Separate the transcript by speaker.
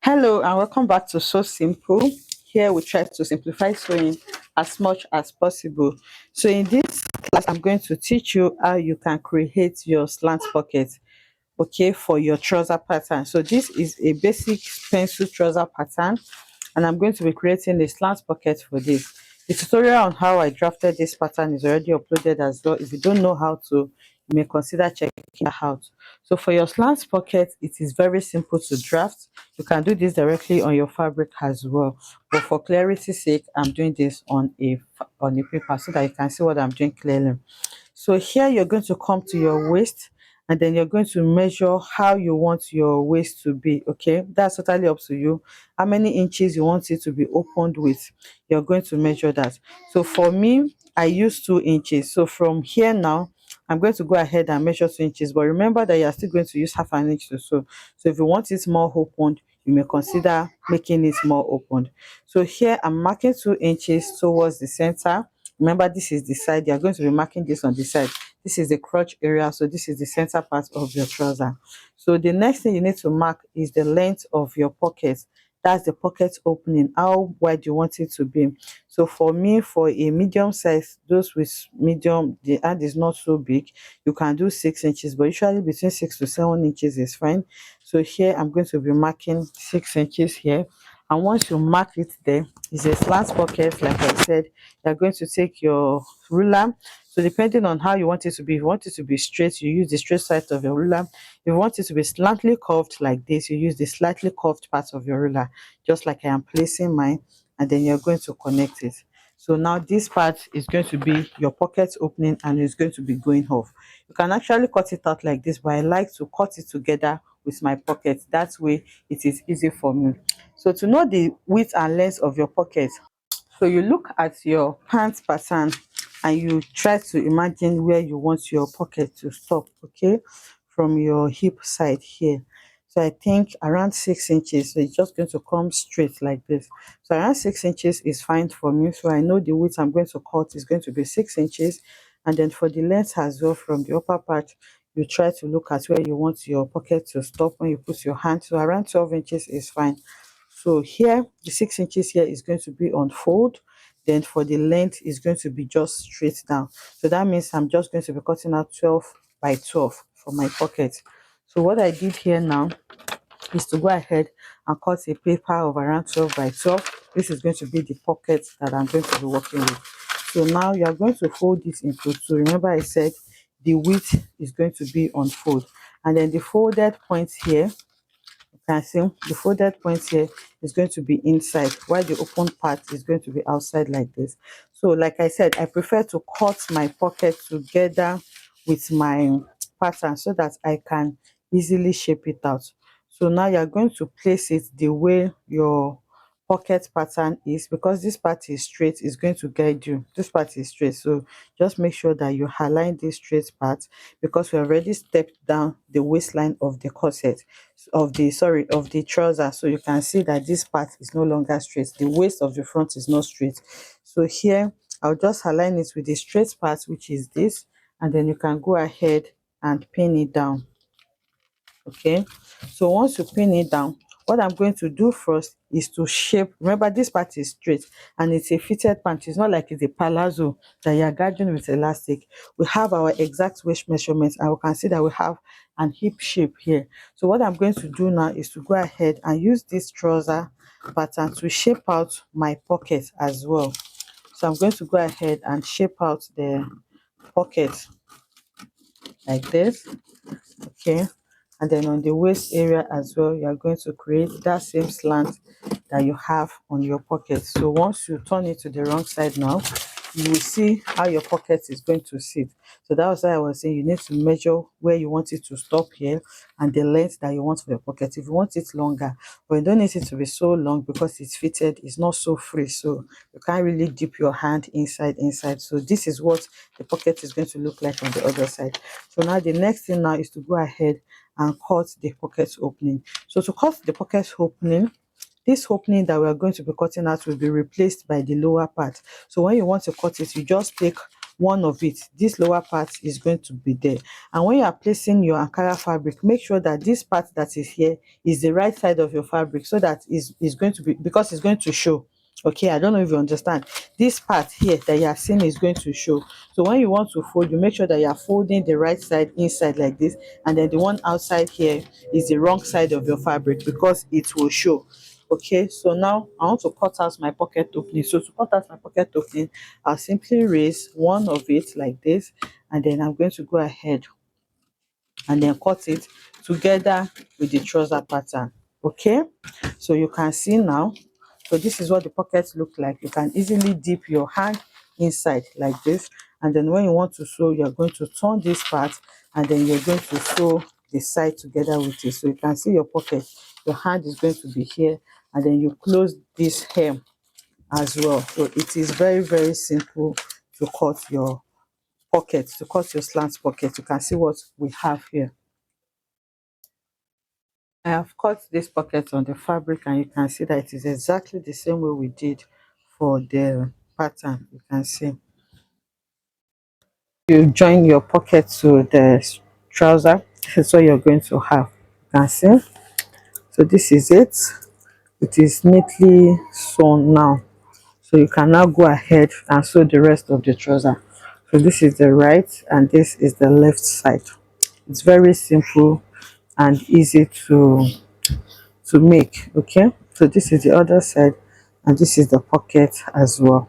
Speaker 1: Hello and welcome back to So Simple. Here we try to simplify sewing as much as possible. So in this class, I'm going to teach you how you can create your slant pocket, okay, for your trouser pattern. So this is a basic pencil trouser pattern, and I'm going to be creating a slant pocket for this. The tutorial on how I drafted this pattern is already uploaded as well. If you don't know how to, you may consider checking it out. So for your slant pocket, it is very simple to draft. You can do this directly on your fabric as well, but for clarity's sake, I'm doing this on a paper so that you can see what I'm doing clearly. So here you're going to come to your waist, and then you're going to measure how you want your waist to be. Okay, that's totally up to you. How many inches you want it to be opened with, you're going to measure that. So for me, I use 2 inches. So from here now, I'm going to go ahead and measure 2 inches, but remember that you're still going to use half an inch to sew. So if you want it more opened, you may consider making it more opened. So here I'm marking 2 inches towards the center. Remember, this is the side. You're going to be marking this on the side. This is the crotch area, so this is the center part of your trouser. So the next thing you need to mark is the length of your pocket. That's the pocket opening, how wide you want it to be. So for me, for a medium size, those with medium, the hand is not so big, you can do 6 inches, but usually between 6 to 7 inches is fine. So here I'm going to be marking 6 inches here, and once you mark it there, it's a slant pocket. Like I said, you're going to take your ruler. So depending on how you want it to be, if you want it to be straight, you use the straight side of your ruler. If you want it to be slightly curved like this, you use the slightly curved part of your ruler, just like I am placing mine, and then you're going to connect it. So now this part is going to be your pocket opening, and it's going to be going off. You can actually cut it out like this, but I like to cut it together with my pocket. That way it is easy for me. So to know the width and length of your pocket, so you look at your pants pattern and you try to imagine where you want your pocket to stop, okay, from your hip side here. So I think around 6 inches. So it's just going to come straight like this. So around 6 inches is fine for me. So I know the width I'm going to cut is going to be 6 inches. And then for the length as well, from the upper part, you try to look at where you want your pocket to stop when you put your hand. So around 12 inches is fine. So here, the 6 inches here is going to be on fold. Then for the length is going to be just straight down. So that means I'm just going to be cutting out 12 by 12 for my pocket. So what I did here now is to go ahead and cut a paper of around 12 by 12. This is going to be the pocket that I'm going to be working with. So now you are going to fold this into two. Remember I said the width is going to be on fold. And then the folded point here, can see the folded point here is going to be inside, while the open part is going to be outside like this. So like I said, I prefer to cut my pocket together with my pattern so that I can easily shape it out. So now you're going to place it the way your pocket pattern is, because this part is straight, is going to guide you. This part is straight, so just make sure that you align this straight part, because we already stepped down the waistline of the corset, of the, sorry, of the trouser. So you can see that this part is no longer straight, the waist of the front is not straight. So here I'll just align it with the straight part, which is this, and then you can go ahead and pin it down. Okay, so once you pin it down, what I'm going to do first is to shape. Remember, this part is straight and it's a fitted pant. It's not like it's a palazzo that you're gathering with elastic. We have our exact waist measurements, and we can see that we have an hip shape here. So what I'm going to do now is to go ahead and use this trouser pattern to shape out my pocket as well. So I'm going to go ahead and shape out the pocket like this. Okay, and then on the waist area as well, you are going to create that same slant that you have on your pocket. So once you turn it to the wrong side now, you will see how your pocket is going to sit. So that was why I was saying you need to measure where you want it to stop here and the length that you want for your pocket. If you want it longer, but you don't need it to be so long, because it's fitted, it's not so free, so you can't really dip your hand inside. So this is what the pocket is going to look like on the other side. So now the next thing now is to go ahead and cut the pocket opening. So to cut the pocket opening, this opening that we are going to be cutting out will be replaced by the lower part. So when you want to cut it, you just take one of it, this lower part is going to be there. And when you are placing your Ankara fabric, make sure that this part that is here is the right side of your fabric, so that is going to be, because it's going to show. Okay, I don't know if you understand. This part here that you are seeing is going to show. So when you want to fold, you make sure that you are folding the right side inside like this, and then the one outside here is the wrong side of your fabric, because it will show. Okay, so now I want to cut out my pocket opening. So to cut out my pocket opening, I'll simply raise one of it like this, and then I'm going to go ahead and then cut it together with the trouser pattern. Okay, so you can see now. So this is what the pockets look like. You can easily dip your hand inside like this, and then when you want to sew, you're going to turn this part, and then you're going to sew the side together with it. So you can see your pocket, your hand is going to be here, and then you close this hem as well. So it is very simple to cut your pocket, to cut your slant pocket. You can see what we have here. I have cut this pocket on the fabric, and you can see that it is exactly the same way we did for the pattern. You can see you join your pocket to the trouser. This is what you're going to have. You can see. So this is it. It is neatly sewn now. So you can now go ahead and sew the rest of the trouser. So this is the right and this is the left side. It's very simple and easy to make. Okay, so this is the other side, and this is the pocket as well.